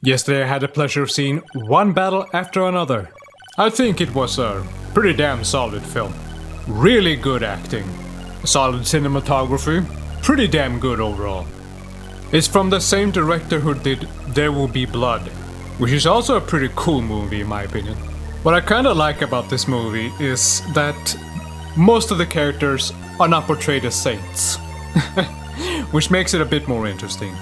Yesterday I had the pleasure of seeing one battle after another. I think it was a pretty damn solid film. Really good acting. Solid cinematography. Pretty damn good overall. It's from the same director who did There Will Be Blood, which is also a pretty cool movie in my opinion. What I kinda like about this movie is that most of the characters are not portrayed as saints. Which makes it a bit more interesting.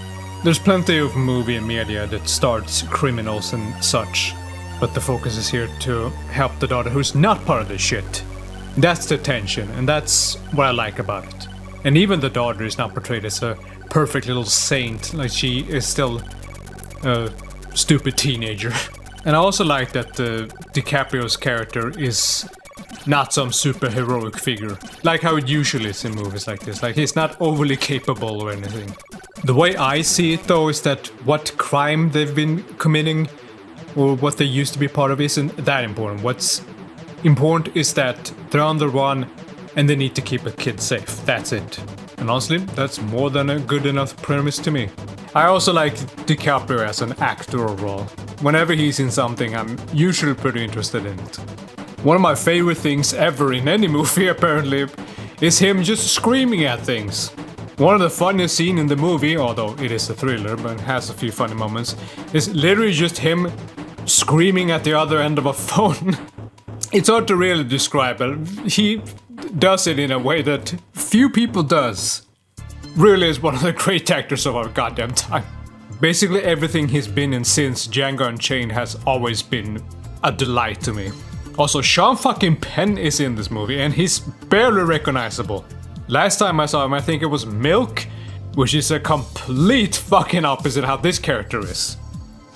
There's plenty of movie and media that starts criminals and such, but the focus is here to help the daughter who's not part of this shit. That's the tension, and that's what I like about it. And even the daughter is not portrayed as a perfect little saint, like she is still a stupid teenager. And I also like that DiCaprio's character is not some super heroic figure, like how it usually is in movies like this. Like, he's not overly capable or anything. The way I see it though is that what crime they've been committing or what they used to be part of isn't that important. What's important is that they're on the run and they need to keep a kid safe. That's it. And honestly, that's more than a good enough premise to me. I also like DiCaprio as an actor overall. Whenever he's in something, I'm usually pretty interested in it. One of my favorite things ever in any movie, apparently, is him just screaming at things. One of the funniest scenes in the movie, although it is a thriller but has a few funny moments, is literally just him screaming at the other end of a phone. It's hard to really describe, but he does it in a way that few people does. Really is one of the great actors of our goddamn time. Basically everything he's been in since Django Unchained has always been a delight to me. Also, Sean fucking Penn is in this movie and he's barely recognizable. Last time I saw him, I think it was Milk, which is a complete fucking opposite how this character is.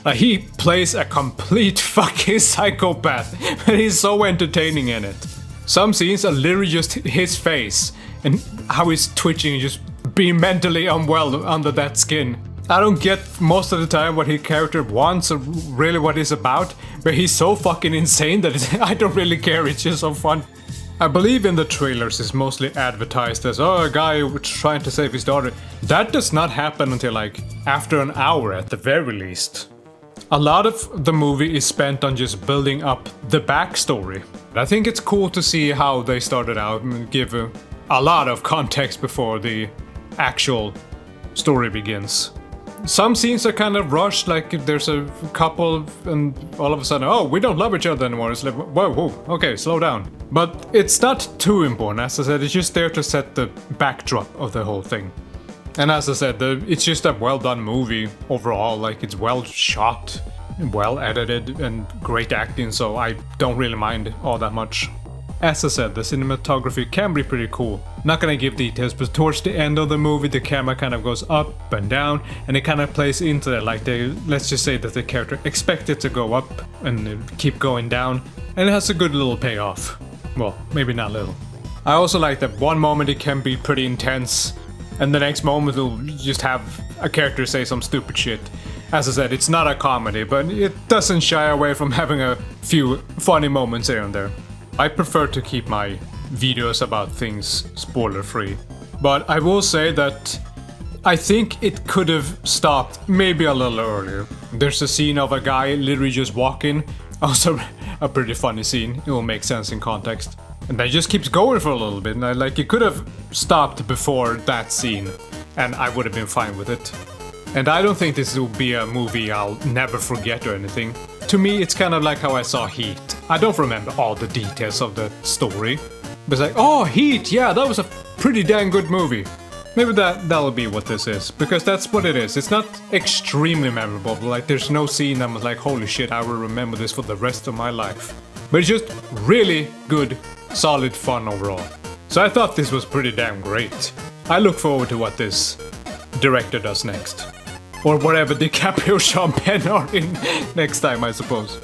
Like, he plays a complete fucking psychopath, but he's so entertaining in it. Some scenes are literally just his face and how he's twitching and just being mentally unwell under that skin. I don't get most of the time what his character wants or really what he's about, but he's so fucking insane that I don't really care, it's just so fun. I believe in the trailers it's mostly advertised as, oh, a guy trying to save his daughter. That does not happen until like after an hour at the very least. A lot of the movie is spent on just building up the backstory. I think it's cool to see how they started out and give a lot of context before the actual story begins. Some scenes are kind of rushed, like if there's a couple and all of a sudden, oh, we don't love each other anymore. It's like, whoa, okay, slow down. But it's not too important, as I said, it's just there to set the backdrop of the whole thing. And as I said, it's just a well done movie overall, like it's well shot, well edited and great acting, so I don't really mind all that much. As I said, the cinematography can be pretty cool. Not gonna give details, but towards the end of the movie the camera kind of goes up and down and it kind of plays into that, like let's just say that the character expects it to go up and keep going down, and it has a good little payoff. Well, maybe not little. I also like that one moment it can be pretty intense and the next moment it'll just have a character say some stupid shit. As I said, it's not a comedy, but it doesn't shy away from having a few funny moments here and there. I prefer to keep my videos about things spoiler-free, but I will say that I think it could have stopped maybe a little earlier. There's a scene of a guy literally just walking, also a pretty funny scene, it will make sense in context. And then it just keeps going for a little bit, and like it could have stopped before that scene, and I would have been fine with it. And I don't think this will be a movie I'll never forget or anything. To me, it's kind of like how I saw Heat. I don't remember all the details of the story, but it's like, oh, Heat, yeah, that was a pretty dang good movie. Maybe that'll be what this is, because that's what it is. It's not extremely memorable, like there's no scene I'm like, holy shit, I will remember this for the rest of my life. But it's just really good, solid fun overall. So I thought this was pretty damn great. I look forward to what this director does next. Or whatever DiCaprio, Sean Penn are in next time, I suppose.